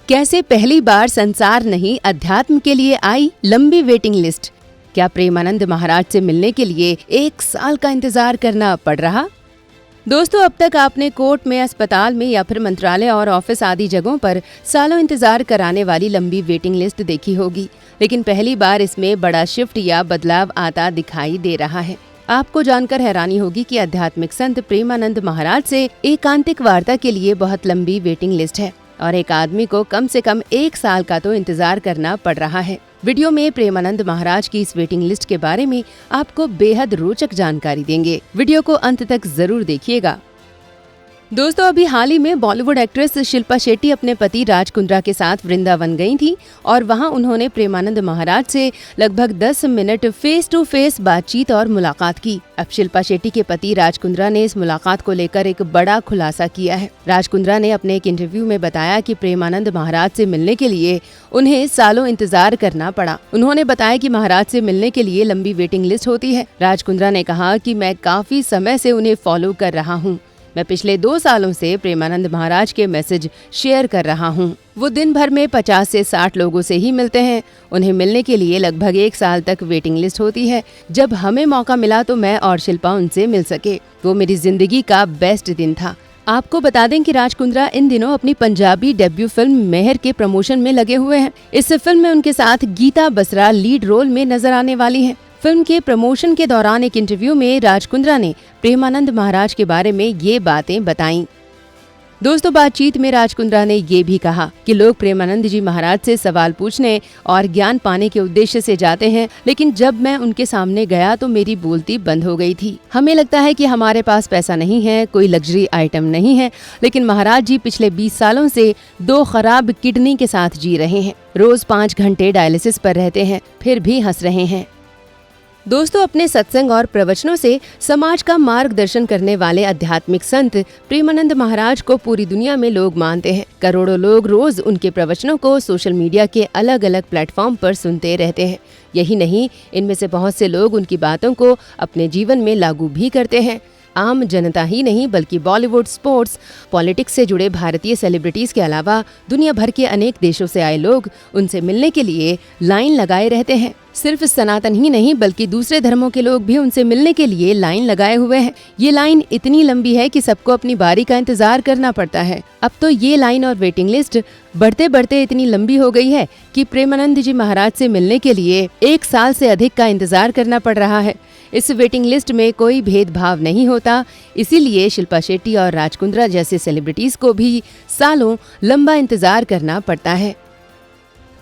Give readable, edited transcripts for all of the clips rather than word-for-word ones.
कैसे पहली बार संसार नहीं अध्यात्म के लिए आई लंबी वेटिंग लिस्ट। क्या प्रेमानंद महाराज से मिलने के लिए 1 साल का इंतजार करना पड़ रहा? दोस्तों, अब तक आपने कोर्ट में, अस्पताल में या फिर मंत्रालय और ऑफिस आदि जगहों पर सालों इंतजार कराने वाली लंबी वेटिंग लिस्ट देखी होगी, लेकिन पहली बार इसमें बड़ा शिफ्ट या बदलाव आता दिखाई दे रहा है। आपको जानकर हैरानी होगी कि आध्यात्मिक संत प्रेमानंद महाराज से एकांतिक वार्ता के लिए बहुत लंबी वेटिंग लिस्ट है और एक आदमी को कम से कम 1 साल का तो इंतजार करना पड़ रहा है। वीडियो में प्रेमानंद महाराज की इस वेटिंग लिस्ट के बारे में आपको बेहद रोचक जानकारी देंगे। वीडियो को अंत तक जरूर देखिएगा। दोस्तों, अभी हाल ही में बॉलीवुड एक्ट्रेस शिल्पा शेट्टी अपने पति राज कुंद्रा के साथ वृंदावन गई थी और वहां उन्होंने प्रेमानंद महाराज से लगभग 10 मिनट फेस टू फेस बातचीत और मुलाकात की। अब शिल्पा शेट्टी के पति राज कुंद्रा ने इस मुलाकात को लेकर एक बड़ा खुलासा किया है। राज कुंद्रा ने अपने एक इंटरव्यू में बताया कि प्रेमानंद महाराज से मिलने के लिए उन्हें सालों इंतजार करना पड़ा। उन्होंने बताया कि महाराज से मिलने के लिए लंबी वेटिंग लिस्ट होती है। राज कुंद्रा ने कहा कि मैं काफी समय से उन्हें फॉलो कर रहा हूँ। मैं पिछले 2 सालों से प्रेमानंद महाराज के मैसेज शेयर कर रहा हूँ। वो दिन भर में 50 से 60 लोगों से ही मिलते हैं। उन्हें मिलने के लिए लगभग 1 साल तक वेटिंग लिस्ट होती है। जब हमें मौका मिला तो मैं और शिल्पा उनसे मिल सके। वो मेरी जिंदगी का बेस्ट दिन था। आपको बता दें कि राज कुंद्रा इन दिनों अपनी पंजाबी डेब्यू फिल्म मेहर के प्रमोशन में लगे हुए हैं। इस फिल्म में उनके साथ गीता बसरा लीड रोल में नजर आने वाली हैं। फिल्म के प्रमोशन के दौरान एक इंटरव्यू में राज कुंद्रा ने प्रेमानंद महाराज के बारे में ये बातें बताईं। दोस्तों, बातचीत में राज कुंद्रा ने ये भी कहा कि लोग प्रेमानंद जी महाराज से सवाल पूछने और ज्ञान पाने के उद्देश्य से जाते हैं, लेकिन जब मैं उनके सामने गया तो मेरी बोलती बंद हो गई थी। हमें लगता है कि हमारे पास पैसा नहीं है, कोई लग्जरी आइटम नहीं है, लेकिन महाराज जी पिछले 20 सालों से 2 खराब किडनी के साथ जी रहे हैं। रोज 5 घंटे डायलिसिस पर रहते हैं, फिर भी हंस रहे हैं। दोस्तों, अपने सत्संग और प्रवचनों से समाज का मार्गदर्शन करने वाले आध्यात्मिक संत प्रेमानंद महाराज को पूरी दुनिया में लोग मानते हैं। करोड़ों लोग रोज उनके प्रवचनों को सोशल मीडिया के अलग अलग प्लेटफॉर्म पर सुनते रहते हैं। यही नहीं, इनमें से बहुत से लोग उनकी बातों को अपने जीवन में लागू भी करते हैं। आम जनता ही नहीं बल्कि बॉलीवुड, स्पोर्ट्स, पॉलिटिक्स से जुड़े भारतीय सेलिब्रिटीज के अलावा दुनिया भर के अनेक देशों से आए लोग उनसे मिलने के लिए लाइन लगाए रहते हैं। सिर्फ सनातन ही नहीं बल्कि दूसरे धर्मों के लोग भी उनसे मिलने के लिए लाइन लगाए हुए हैं। ये लाइन इतनी लंबी है कि सबको अपनी बारी का इंतजार करना पड़ता है। अब तो ये लाइन और वेटिंग लिस्ट बढ़ते बढ़ते इतनी लंबी हो गई है कि प्रेमानंद जी महाराज से मिलने के लिए 1 साल से अधिक का इंतजार करना पड़ रहा है। इस वेटिंग लिस्ट में कोई भेदभाव नहीं होता, इसीलिए शिल्पा शेट्टी और राज कुंद्रा जैसे सेलिब्रिटीज को भी सालों लंबा इंतजार करना पड़ता है।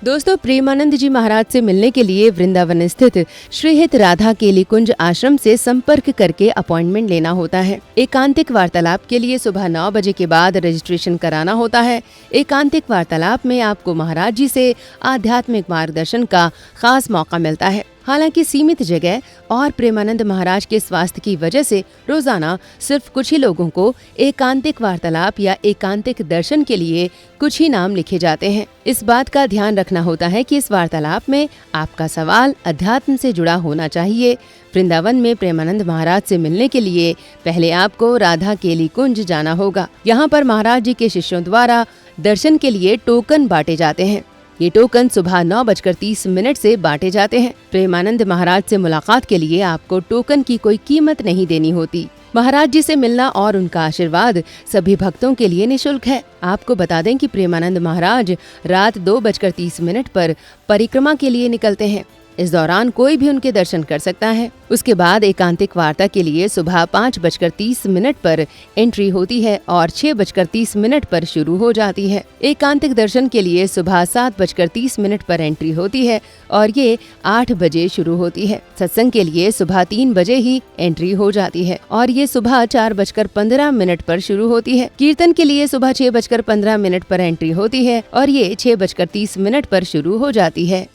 दोस्तों, प्रेमानंद जी महाराज से मिलने के लिए वृंदावन स्थित श्रीहित राधा केली कुंज आश्रम से संपर्क करके अपॉइंटमेंट लेना होता है। एकांतिक वार्तालाप के लिए सुबह 9 बजे के बाद रजिस्ट्रेशन कराना होता है। एकांतिक वार्तालाप में आपको महाराज जी से आध्यात्मिक मार्गदर्शन का खास मौका मिलता है। हालांकि सीमित जगह और प्रेमानंद महाराज के स्वास्थ्य की वजह से रोजाना सिर्फ कुछ ही लोगों को एकांतिक वार्तालाप या एकांतिक दर्शन के लिए कुछ ही नाम लिखे जाते हैं। इस बात का ध्यान रखना होता है कि इस वार्तालाप में आपका सवाल अध्यात्म से जुड़ा होना चाहिए। वृंदावन में प्रेमानंद महाराज से मिलने के लिए पहले आपको राधा केली कुंज जाना होगा। यहाँ पर महाराज जी के शिष्यों द्वारा दर्शन के लिए टोकन बांटे जाते हैं। ये टोकन सुबह 9:30 से बांटे जाते हैं। प्रेमानंद महाराज से मुलाकात के लिए आपको टोकन की कोई कीमत नहीं देनी होती। महाराज जी से मिलना और उनका आशीर्वाद सभी भक्तों के लिए निःशुल्क है। आपको बता दें कि प्रेमानंद महाराज रात 2:30 पर परिक्रमा के लिए निकलते हैं। इस दौरान कोई भी उनके दर्शन कर सकता है। उसके बाद एकांतिक वार्ता के लिए सुबह 5:30 पर एंट्री होती है और 6:30 पर शुरू हो जाती है। एकांतिक दर्शन के लिए सुबह 7:30 पर एंट्री होती है और ये 8 बजे शुरू होती है। सत्संग के लिए सुबह 3 बजे ही एंट्री हो जाती है और ये सुबह 4:15 पर शुरू होती है। कीर्तन के लिए सुबह 6:15 पर एंट्री होती है और ये 6:30 पर शुरू हो जाती है।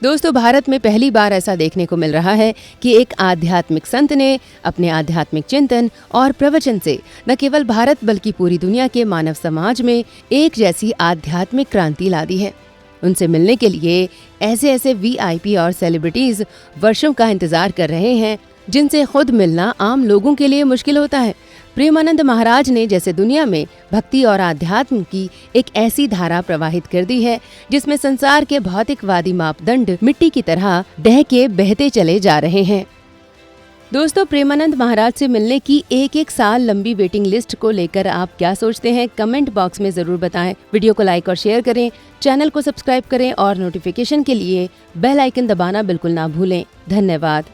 दोस्तों, भारत में पहली बार ऐसा देखने को मिल रहा है कि एक आध्यात्मिक संत ने अपने आध्यात्मिक चिंतन और प्रवचन से न केवल भारत बल्कि पूरी दुनिया के मानव समाज में एक जैसी आध्यात्मिक क्रांति ला दी है। उनसे मिलने के लिए ऐसे VIP और सेलिब्रिटीज वर्षों का इंतजार कर रहे हैं, जिनसे खुद मिलना आम लोगों के लिए मुश्किल होता है। प्रेमानंद महाराज ने जैसे दुनिया में भक्ति और आध्यात्म की एक ऐसी धारा प्रवाहित कर दी है जिसमें संसार के भौतिकवादी मापदंड मिट्टी की तरह दह के बहते चले जा रहे हैं। दोस्तों, प्रेमानंद महाराज से मिलने की एक साल लंबी वेटिंग लिस्ट को लेकर आप क्या सोचते हैं? कमेंट बॉक्स में जरूर बताएं। वीडियो को लाइक और शेयर करें, चैनल को सब्सक्राइब करें और नोटिफिकेशन के लिए बेल आइकन दबाना बिल्कुल ना भूलें। धन्यवाद।